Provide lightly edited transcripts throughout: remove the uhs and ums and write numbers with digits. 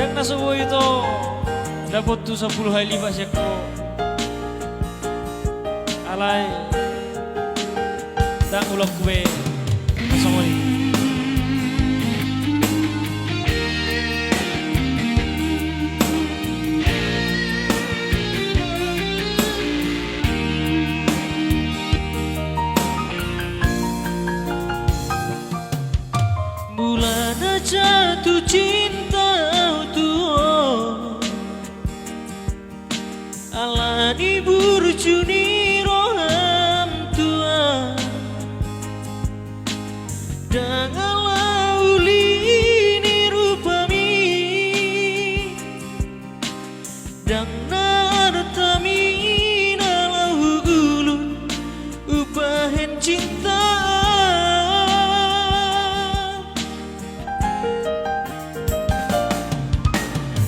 Dan nasubo itu dapat tu 10 hari pasya ko alay dan ulok kue sama ni. Mulanya jatuh cinta alani burjuni roham tua dangalah ulini rupami dang nartami nalahu gulun upahen cinta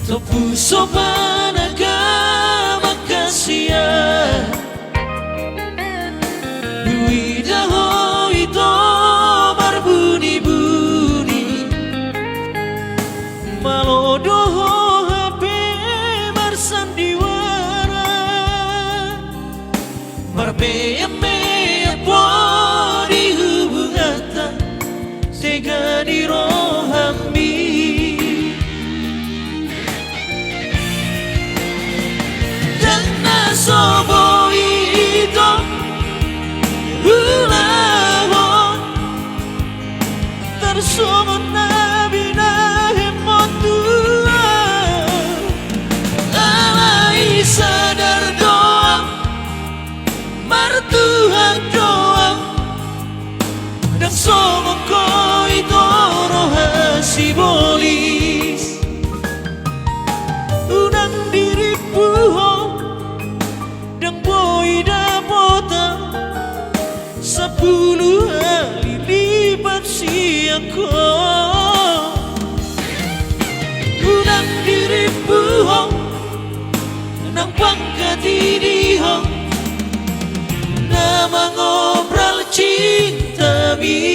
topu sopan agama kasia Dwi daho itu berbunyi-bunyi Malodoho HP bersandiwara Berbea-bea di hubungatan Tega di rohambi Sobo itu ulaho tersumut nabi nahemotua alai sadar doa martuhan doa dan somoko itu rohasi bolis unang diri puho dan boy dapota 10 kali lipat siako unang diri buhong nang pangkat dihong nama ngobrol cinta mi.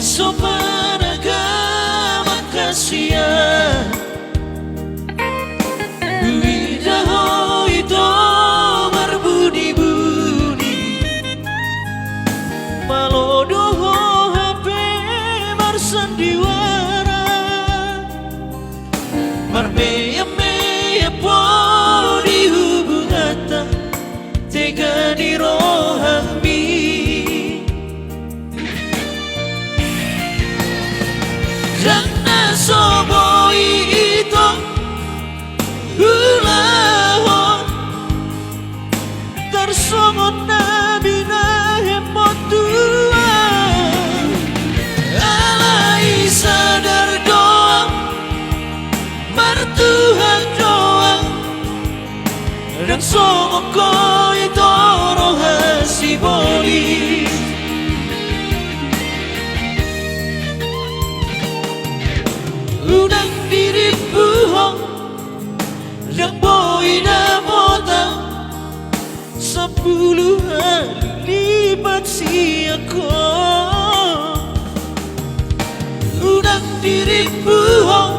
Puso panagama kasia Widaho itu berbunyi-bunyi Malodoho HP bersandiwara Berbea-bea di hubungatan Tega di rohami Jangan sobo itu ulaho tersumut nabi nahemotua alai sadar doa martuhan doa dan somoko itu rohasi bolis unang diri buhong yang boy dapota 10 kali lipat siako unang diri buhong